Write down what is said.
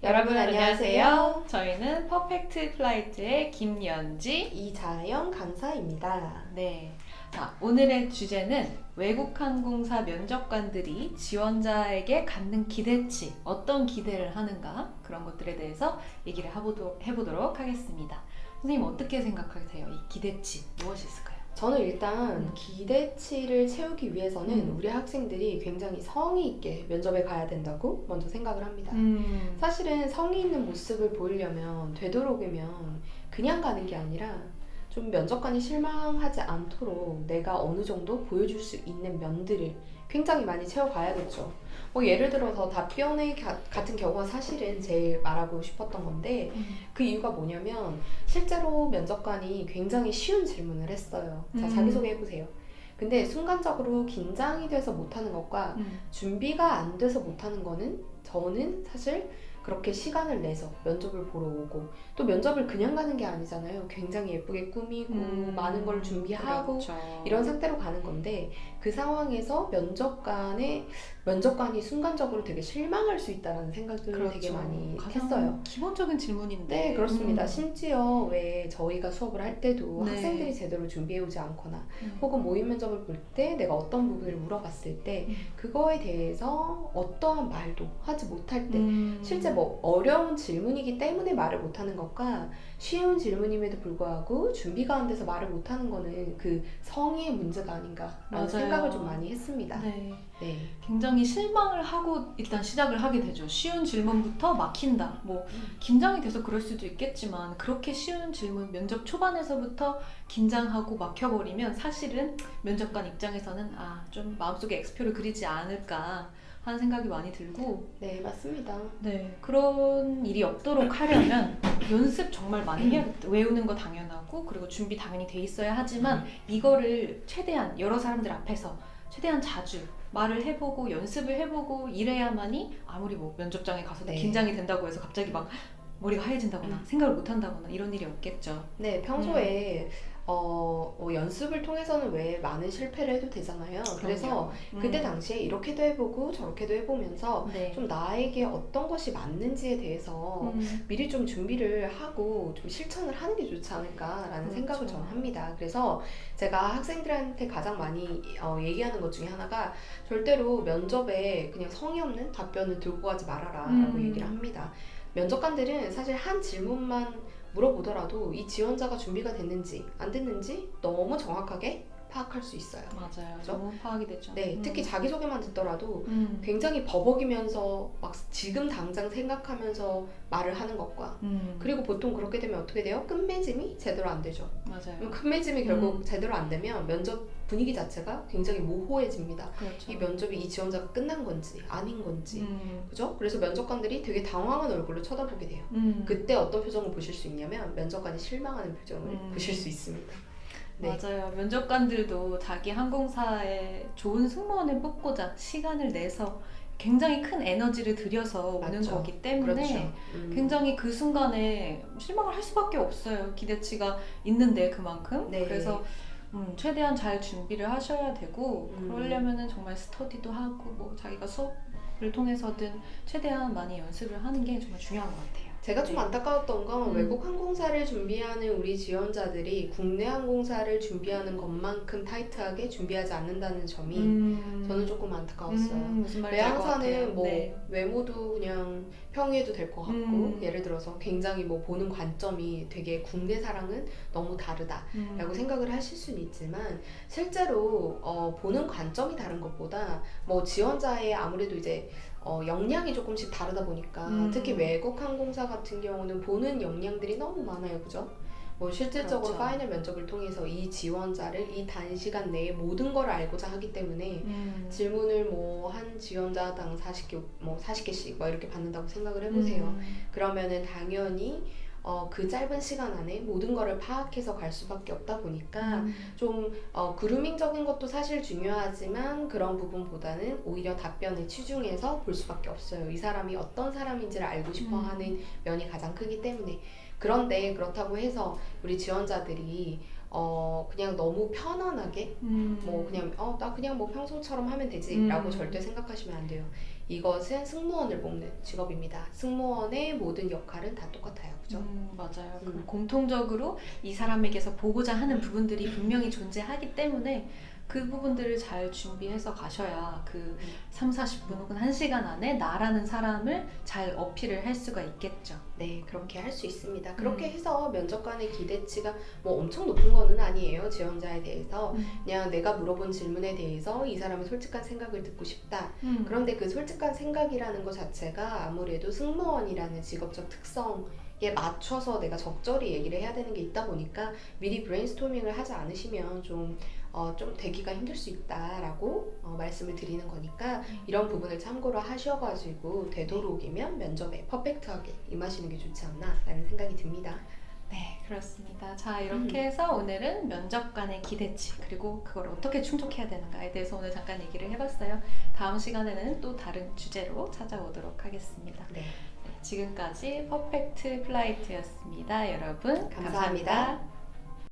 여러분 안녕하세요. 저희는 퍼펙트 플라이트의 김연지, 이자영 강사입니다. 네. 자, 오늘의 주제는 외국 항공사 면접관들이 지원자에게 갖는 기대치, 어떤 기대를 하는가 그런 것들에 대해서 얘기를 해보도록 하겠습니다. 선생님 어떻게 생각하세요? 이 기대치 무엇이 있을까요? 저는 일단 기대치를 채우기 위해서는 우리 학생들이 굉장히 성의 있게 면접에 가야 된다고 먼저 생각을 합니다. 사실은 성의 있는 모습을 보이려면 되도록이면 그냥 가는 게 아니라 좀 면접관이 실망하지 않도록 내가 어느 정도 보여줄 수 있는 면들을 굉장히 많이 채워가야겠죠. 예를 들어서 답변의 같은 경우가 사실은 제일 말하고 싶었던 건데 그 이유가 뭐냐면 실제로 면접관이 굉장히 쉬운 질문을 했어요. 자, 자기소개 해보세요. 근데 순간적으로 긴장이 돼서 못하는 것과 준비가 안 돼서 못하는 거는 저는 사실 그렇게 시간을 내서 면접을 보러 오고 또 면접을 그냥 가는 게 아니잖아요. 굉장히 예쁘게 꾸미고 많은 걸 준비하고 그렇죠. 이런 상태로 가는 건데 그 상황에서 면접관이 순간적으로 되게 실망할 수 있다는 생각들을 그렇죠. 되게 많이 가장 했어요. 기본적인 질문인데. 네, 그렇습니다. 심지어 왜 저희가 수업을 할 때도 네. 학생들이 제대로 준비해오지 않거나 혹은 모의 면접을 볼 때 내가 어떤 부분을 물어봤을 때 그거에 대해서 어떠한 말도 하지 못할 때 실제 어려운 질문이기 때문에 말을 못하는 것과 쉬운 질문임에도 불구하고 준비가 안 돼서 말을 못하는 거는 그 성의의 문제가 아닌가라는 맞아요. 생각을 좀 많이 했습니다. 네. 네. 굉장히 실망을 하고 일단 시작을 하게 되죠. 쉬운 질문부터 막힌다. 긴장이 돼서 그럴 수도 있겠지만 그렇게 쉬운 질문 면접 초반에서부터 긴장하고 막혀버리면 사실은 면접관 입장에서는 좀 마음속에 X표를 그리지 않을까 하는 생각이 많이 들고 네, 맞습니다. 네, 그런 일이 없도록 하려면 연습 정말 많이 해야겠다. 외우는 거 당연하고 그리고 준비 당연히 돼 있어야 하지만 이거를 최대한 여러 사람들 앞에서 최대한 자주 말을 해보고 연습을 해보고 이래야만이 아무리 면접장에 가서도 네. 긴장이 된다고 해서 갑자기 막 머리가 하얘진다거나 생각을 못 한다거나 이런 일이 없겠죠. 네, 평소에 연습을 통해서는 왜 많은 실패를 해도 되잖아요. 그래서 그때 당시에 이렇게도 해보고 저렇게도 해보면서 네. 좀 나에게 어떤 것이 맞는지에 대해서 미리 좀 준비를 하고 좀 실천을 하는 게 좋지 않을까라는 그렇죠. 생각을 저는 합니다. 그래서 제가 학생들한테 가장 많이 얘기하는 것 중에 하나가 절대로 면접에 그냥 성의 없는 답변을 들고 가지 말아라 라고 얘기를 합니다. 면접관들은 사실 한 질문만 물어보더라도 이 지원자가 준비가 됐는지 안 됐는지 너무 정확하게 파악할 수 있어요. 맞아요. 그죠? 너무 파악이 되죠. 네, 특히 자기소개만 듣더라도 굉장히 버벅이면서 막 지금 당장 생각하면서 말을 하는 것과 그리고 보통 그렇게 되면 어떻게 돼요? 끝맺음이 제대로 안 되죠. 맞아요. 끝맺음이 결국 제대로 안 되면 면접 분위기 자체가 굉장히 모호해집니다. 그렇죠. 이 면접이 이 지원자가 끝난 건지 아닌 건지 그죠? 그래서 면접관들이 되게 당황한 얼굴로 쳐다보게 돼요. 그때 어떤 표정을 보실 수 있냐면 면접관이 실망하는 표정을 보실 수 있습니다. 네. 맞아요. 면접관들도 자기 항공사에 좋은 승무원을 뽑고자 시간을 내서 굉장히 큰 에너지를 들여서 오는 맞죠. 거기 때문에 그렇죠. 굉장히 그 순간에 실망을 할 수밖에 없어요. 기대치가 있는데 그만큼. 네. 그래서 최대한 잘 준비를 하셔야 되고 그러려면은 정말 스터디도 하고 자기가 수업을 통해서든 최대한 많이 연습을 하는 게 정말 중요한 것 같아요. 제가 좀 네. 안타까웠던 건 외국 항공사를 준비하는 우리 지원자들이 국내 항공사를 준비하는 것만큼 타이트하게 준비하지 않는다는 점이 저는 조금 안타까웠어요. 무슨 말인지 알 것 같아요. 외항사는 네. 외모도 그냥 평이해도 될 것 같고 예를 들어서 굉장히 보는 관점이 되게 국내사랑은 너무 다르다라고 생각을 하실 수는 있지만 실제로 보는 관점이 다른 것보다 지원자의 아무래도 이제 역량이 조금씩 다르다 보니까 특히 외국 항공사 같은 경우는 보는 역량들이 너무 많아요. 그죠? 실질적으로 그렇죠. 파이널 면접을 통해서 이 지원자를 이 단시간 내에 모든 걸 알고자 하기 때문에 질문을 한 지원자당 40개, 40개씩 이렇게 받는다고 생각을 해보세요. 그러면은 당연히 그 짧은 시간 안에 모든 거를 파악해서 갈 수밖에 없다 보니까 좀 그루밍적인 것도 사실 중요하지만 그런 부분보다는 오히려 답변에 치중해서 볼 수밖에 없어요. 이 사람이 어떤 사람인지를 알고 싶어 하는 면이 가장 크기 때문에. 그런데 그렇다고 해서 우리 지원자들이 그냥 너무 편안하게 그냥 나 그냥 평소처럼 하면 되지 라고 절대 생각하시면 안 돼요. 이것은 승무원을 뽑는 직업입니다. 승무원의 모든 역할은 다 똑같아요. 그죠? 맞아요. 그리고 공통적으로 이 사람에게서 보고자 하는 부분들이 분명히 존재하기 때문에 그 부분들을 잘 준비해서 가셔야 그 3, 40분 혹은 1시간 안에 나라는 사람을 잘 어필을 할 수가 있겠죠. 네, 그렇게 할 수 있습니다. 그렇게 해서 면접관의 기대치가 뭐 엄청 높은 거는 아니에요. 지원자에 대해서. 그냥 내가 물어본 질문에 대해서 이 사람의 솔직한 생각을 듣고 싶다. 그런데 그 솔직한 생각이라는 것 자체가 아무래도 승무원이라는 직업적 특성에 맞춰서 내가 적절히 얘기를 해야 되는 게 있다 보니까 미리 브레인스토밍을 하지 않으시면 좀 되기가 힘들 수 있다라고 말씀을 드리는 거니까 이런 부분을 참고로 하셔가지고 되도록이면 면접에 퍼펙트하게 임하시는 게 좋지 않나 라는 생각이 듭니다. 네, 그렇습니다. 자, 이렇게 해서 오늘은 면접관의 기대치 그리고 그걸 어떻게 충족해야 되는가에 대해서 오늘 잠깐 얘기를 해봤어요. 다음 시간에는 또 다른 주제로 찾아오도록 하겠습니다. 네, 지금까지 퍼펙트 플라이트였습니다. 여러분 감사합니다.